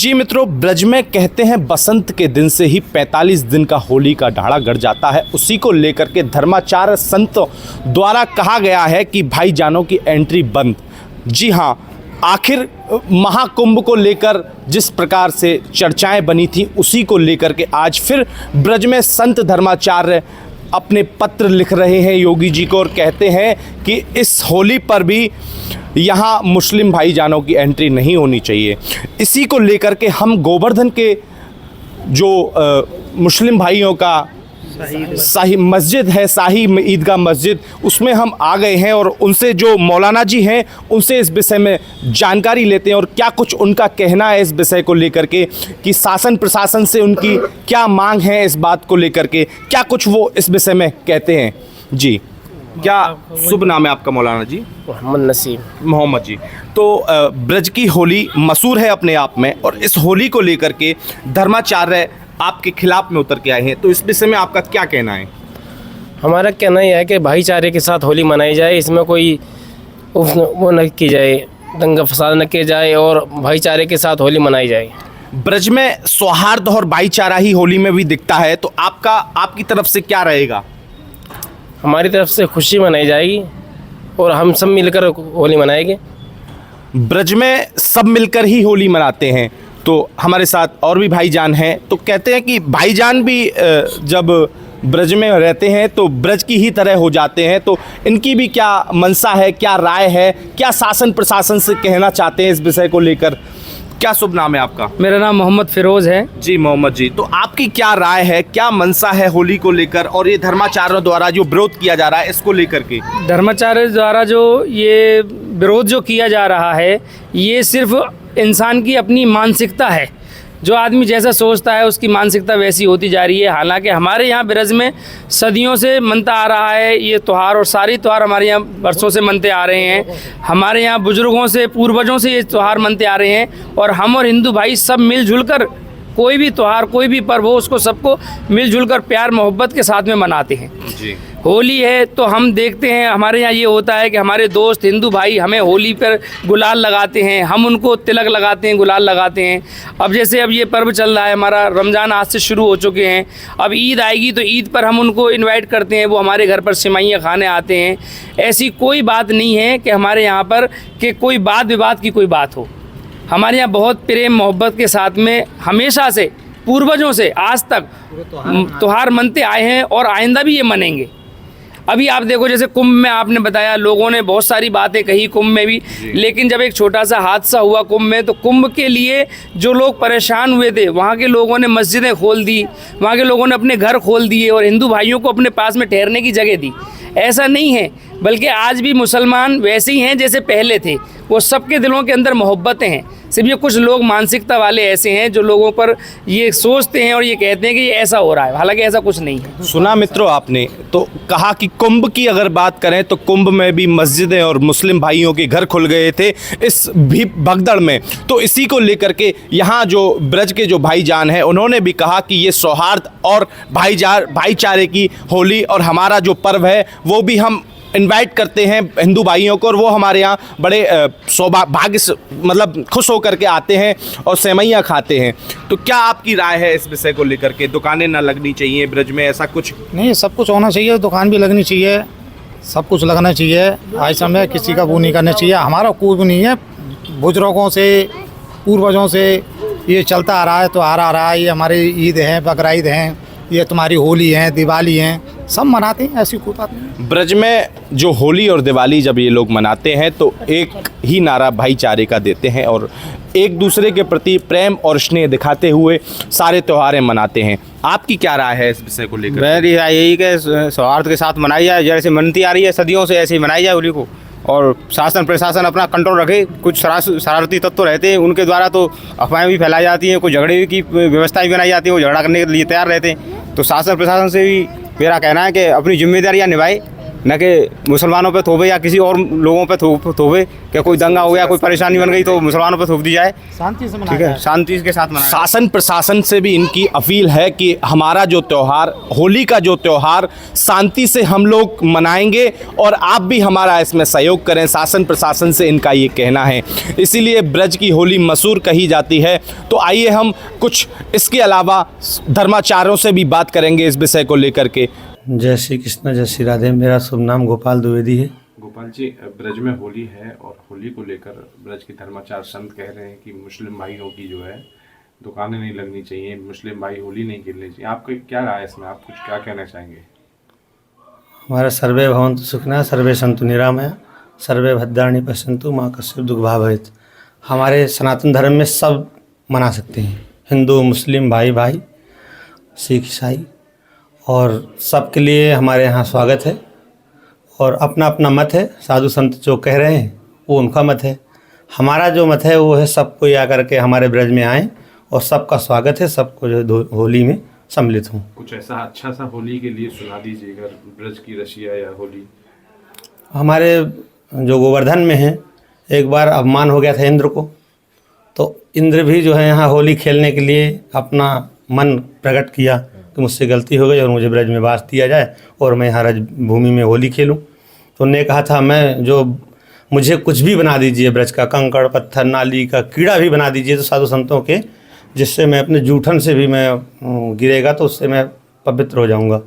जी मित्रों, ब्रज में कहते हैं बसंत के दिन से ही 45 दिन का होली का ढाड़ा गड़ जाता है। उसी को लेकर के धर्माचार्य संतों द्वारा कहा गया है कि भाईजानों की एंट्री बंद। जी हाँ, आखिर महाकुंभ को लेकर जिस प्रकार से चर्चाएं बनी थी, उसी को लेकर के आज फिर ब्रज में संत धर्माचार्य अपने पत्र लिख रहे हैं योगी जी को और कहते हैं कि इस होली पर भी यहाँ मुस्लिम भाईजानों की एंट्री नहीं होनी चाहिए। इसी को लेकर के हम गोवर्धन के जो मुस्लिम भाइयों का शाही मस्जिद है, शाही ईदगाह मस्जिद, उसमें हम आ गए हैं और उनसे जो मौलाना जी हैं उनसे इस विषय में जानकारी लेते हैं और क्या कुछ उनका कहना है इस विषय को लेकर के कि शासन प्रशासन से उनकी क्या मांग है, इस बात को लेकर के क्या कुछ वो इस विषय में कहते हैं। जी, क्या शुभ नाम है आपका मौलाना जी? मोहम्मद नसीम। मोहम्मद जी, तो ब्रज की होली मशहूर है अपने आप में और इस होली को लेकर के धर्माचार्य आपके खिलाफ में उतर के आए हैं, तो इस विषय में आपका क्या कहना है? हमारा कहना यह है कि भाईचारे के साथ होली मनाई जाए, इसमें कोई वो न की जाए, दंगा फसाद न किया जाए और भाईचारे के साथ होली मनाई जाए। ब्रज में सौहार्द और भाईचारा ही होली में भी दिखता है, तो आपकी तरफ से क्या रहेगा? हमारी तरफ से खुशी मनाई जाएगी और हम सब मिलकर होली मनाएंगे। ब्रज में सब मिलकर ही होली मनाते हैं, तो हमारे साथ और भी भाईजान हैं, तो कहते हैं कि भाईजान भी जब ब्रज में रहते हैं तो ब्रज की ही तरह हो जाते हैं, तो इनकी भी क्या मंशा है, क्या राय है, क्या शासन प्रशासन से कहना चाहते हैं इस विषय को लेकर? क्या शुभ नाम है आपका? मेरा नाम मोहम्मद फिरोज़ है। जी मोहम्मद जी, तो आपकी क्या राय है, क्या मंशा है होली को लेकर और ये धर्माचार्यों द्वारा जो विरोध किया जा रहा है इसको लेकर के? धर्माचार्य द्वारा जो ये विरोध जो किया जा रहा है, ये सिर्फ इंसान की अपनी मानसिकता है। जो आदमी जैसा सोचता है उसकी मानसिकता वैसी होती जा रही है। हालांकि हमारे यहाँ ब्रज में सदियों से मनता आ रहा है ये त्यौहार, और सारे त्यौहार हमारे यहाँ वर्षों से मनते आ रहे हैं। हमारे यहाँ बुजुर्गों से, पूर्वजों से ये त्यौहार मनते आ रहे हैं और हम और हिंदू भाई सब मिलजुल कर कोई भी त्यौहार, कोई भी पर्व हो, उसको सबको मिलजुल कर प्यार मोहब्बत के साथ में मनाते हैं। जी, होली है तो हम देखते हैं हमारे यहाँ ये होता है कि हमारे दोस्त हिंदू भाई हमें होली पर गुलाल लगाते हैं, हम उनको तिलक लगाते हैं, गुलाल लगाते हैं। अब जैसे अब ये पर्व चल रहा है हमारा, रमज़ान आज से शुरू हो चुके हैं, अब ईद आएगी तो ईद पर हम उनको इनवाइट करते हैं, वो हमारे घर पर सेवइयाँ खाने आते हैं। ऐसी कोई बात नहीं है कि हमारे यहाँ पर कि कोई वाद विवाद की कोई बात हो। हमारे यहाँ बहुत प्रेम मोहब्बत के साथ में हमेशा से पूर्वजों से आज तक त्यौहार मनते आए हैं और आइंदा भी ये मनेंगे। अभी आप देखो जैसे कुंभ में आपने बताया, लोगों ने बहुत सारी बातें कही कुंभ में भी, लेकिन जब एक छोटा सा हादसा हुआ कुंभ में, तो कुंभ के लिए जो लोग परेशान हुए थे, वहाँ के लोगों ने मस्जिदें खोल दी, वहाँ के लोगों ने अपने घर खोल दिए और हिंदू भाइयों को अपने पास में ठहरने की जगह दी। ऐसा नहीं है, बल्कि आज भी मुसलमान वैसे ही हैं जैसे पहले थे। वो सबके दिलों के अंदर मोहब्बतें हैं। सिर्फ ये कुछ लोग मानसिकता वाले ऐसे हैं जो लोगों पर ये सोचते हैं और ये कहते हैं कि ये ऐसा हो रहा है, हालांकि ऐसा कुछ नहीं है। सुना मित्रों आपने, तो कहा कि कुंभ की अगर बात करें तो कुंभ में भी मस्जिदें और मुस्लिम भाइयों के घर खुल गए थे इस भी भगदड़ में। तो इसी को लेकर के यहाँ जो ब्रज के जो भाईजान हैं उन्होंने भी कहा कि ये सौहार्द और भाईचारे की होली और हमारा जो पर्व है वो भी हम इनवाइट करते हैं हिंदू भाइयों को, और वो हमारे यहाँ बड़े भाग्य से मतलब खुश होकर के आते हैं और सेवइयाँ खाते हैं। तो क्या आपकी राय है इस विषय को लेकर के? दुकानें ना लगनी चाहिए ब्रज में, ऐसा कुछ नहीं, सब कुछ होना चाहिए, दुकान भी लगनी चाहिए, सब कुछ लगना चाहिए। आज समय किसी का वो नहीं करना चाहिए। हमारा कोई भी नहीं है, बुजुर्गों से पूर्वजों से ये चलता आ रहा है, तो आ रहा है। ये हमारी ईद है, बकरीद हैं, ये तुम्हारी होली है, दिवाली हैं, सब मनाते हैं, ऐसी कोई बात नहीं। ब्रज में जो होली और दिवाली जब ये लोग मनाते हैं तो एक ही नारा भाईचारे का देते हैं और एक दूसरे के प्रति प्रेम और स्नेह दिखाते हुए सारे त्योहारें मनाते हैं। आपकी क्या राय है इस विषय को लेकर? मेरी राय यही कि सौहार्द के साथ मनाई जाए, जैसे मनती आ रही है सदियों से, ऐसे ही मनाई जाए होली को। और शासन प्रशासन अपना कंट्रोल रखे। कुछ शरारती तत्व रहते हैं, उनके द्वारा तो अफवाहें भी फैलाई जाती हैं, कुछ झगड़े की व्यवस्था भी बनाई जाती है, वो झगड़ा करने के लिए तैयार रहते हैं। तो शासन प्रशासन से भी मेरा कहना है कि अपनी जिम्मेदारियां निभाए न कि मुसलमानों पे थोपे या किसी और लोगों पे थोपे कि कोई दंगा हो गया, कोई परेशानी बन गई तो मुसलमानों पे थोप दी जाए। शांति से ठीक है, शांति के साथ मनाएं। शासन प्रशासन से भी इनकी अपील है कि हमारा जो त्यौहार, होली का जो त्यौहार, शांति से हम लोग मनाएंगे और आप भी हमारा इसमें सहयोग करें। शासन प्रशासन से इनका ये कहना है, इसीलिए ब्रज की होली मशहूर कही जाती है। तो आइए हम कुछ इसके अलावा धर्माचार्यों से भी बात करेंगे इस विषय को लेकर के। जय श्री कृष्ण, जय श्री राधे। मेरा शुभ नाम गोपाल द्विवेदी है। गोपाल जी, ब्रज में होली है और होली को लेकर ब्रज के धर्माचार्य संत कह रहे हैं कि मुस्लिम भाइयों की जो है दुकानें नहीं लगनी चाहिए, मुस्लिम भाई होली नहीं खेलनी चाहिए। आपकी क्या राय है इसमें, आप कुछ क्या कहना चाहेंगे? हमारा सर्वे भवन्तु सुखिनः, सर्वे सन्तु निरामया, सर्वे भद्राणि पश्यन्तु माँ कश्चित् दुःखभाग् भवेत्। हमारे सनातन धर्म में सब मना सकते हैं, हिंदू मुस्लिम भाई भाई, सिख ईसाई, और सबके लिए हमारे यहाँ स्वागत है। और अपना अपना मत है, साधु संत जो कह रहे हैं वो उनका मत है। हमारा जो मत है वो है सब कोई आकर के हमारे ब्रज में आए और सबका स्वागत है, सबको जो होली में सम्मिलित हों। कुछ ऐसा अच्छा सा होली के लिए सुना दीजिएगा, ब्रज की रसिया या होली। हमारे जो गोवर्धन में है, एक बार अपमान हो गया था इंद्र को, तो इंद्र भी जो है यहाँ होली खेलने के लिए अपना मन प्रकट किया कि मुझसे गलती हो गई और मुझे ब्रज में वास दिया जाए और मैं यहाँ रज भूमि में होली खेलूं। तो उन्होंने कहा था मैं जो मुझे कुछ भी बना दीजिए ब्रज का, कंकड़ पत्थर नाली का कीड़ा भी बना दीजिए तो साधु संतों के, जिससे मैं अपने जूठन से भी मैं गिरेगा तो उससे मैं पवित्र हो जाऊंगा।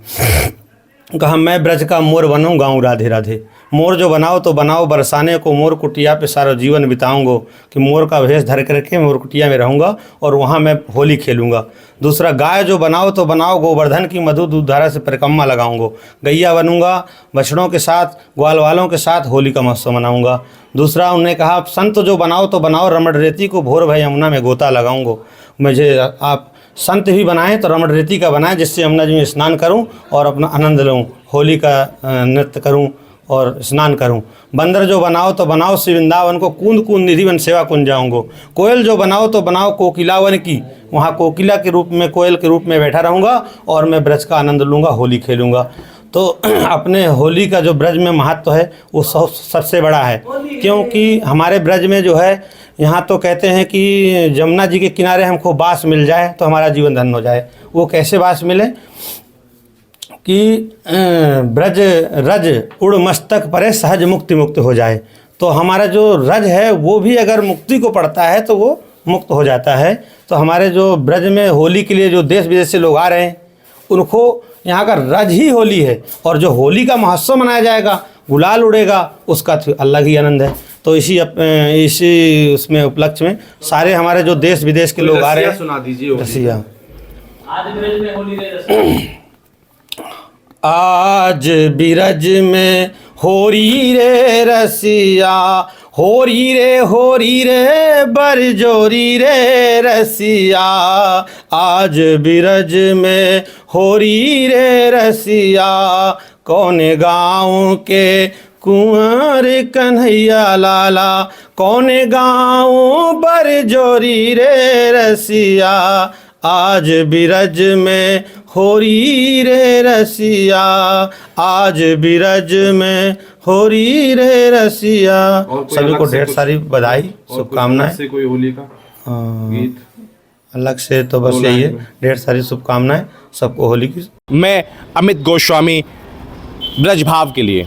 कहा मैं ब्रज का मोर बनूँ, गाऊँ राधे राधे। मोर जो बनाओ तो बनाओ बरसाने को, मोर कुटिया पे सारा जीवन बिताऊंगा, कि मोर का भेष धर करके मोर कुटिया में रहूँगा और वहाँ मैं होली खेलूँगा। दूसरा, गाय जो बनाओ तो बनाओ, गोवर्धन की मधु दूध धारा से परिक्रमा लगाऊंगा। गैया बनूंगा, बछड़ों के साथ, ग्वाल वालों के साथ होली का महोत्सव मनाऊंगा। दूसरा, उन्होंने कहा संत जो बनाओ तो बनाओ, रमण रेती को भोर भय यमुना में गोता लगाऊंगा। मुझे आप संत भी बनाएं तो रमण रेती का बनाएं, जिससे यमुना जी में स्नान करूं और अपना आनंद लूं, होली का नृत्य करूं और स्नान करूं। बंदर जो बनाओ तो बनाओ, श्री वृंदावन को कूंद कूंद निधि वन सेवा कुंज जाऊंगो। कोयल जो बनाओ तो बनाओ, कोकिलावन की, वहाँ कोकिला के रूप में, कोयल के रूप में बैठा रहूँगा और मैं ब्रज का आनंद लूँगा, होली खेलूँगा। तो अपने होली का जो ब्रज में महत्व है वो सबसे बड़ा है, क्योंकि हमारे ब्रज में जो है यहाँ तो कहते हैं कि जमुना जी के किनारे हमको बास मिल जाए तो हमारा जीवन धन्य हो जाए। वो कैसे बास मिले कि ब्रज रज उड़ मस्तक परे सहज मुक्ति मुक्त हो जाए। तो हमारा जो रज है वो भी अगर मुक्ति को पड़ता है तो वो मुक्त हो जाता है। तो हमारे जो ब्रज में होली के लिए जो देश विदेश से लोग आ रहे हैं उनको यहाँ का रज ही होली है, और जो होली का महोत्सव मनाया जाएगा, गुलाल उड़ेगा, उसका तो अलग ही आनंद है। तो इसी उसमें उपलक्ष्य में सारे हमारे जो देश विदेश के लोग आ रहे हैं, सुना दीजिए रसिया। आज ब्रज में होली रे रसिया, होरी रे बरजोरी रे रसिया। आज ब्रज में होरी रे रसिया, कौन गाँव के कुंवर कन्हैया लाला, कौन गाँव बरजोरी रे रसिया। आज ब्रज में होरी रे रसिया, आज ब्रज में होरी रे रसिया। सभी को ढेर सारी बधाई, शुभकामनाएं। से कोई होली का गीत अलग से तो बस यही है, ढेर सारी शुभकामनाएं सबको होली की। मैं अमित गोस्वामी, ब्रज भाव के लिए।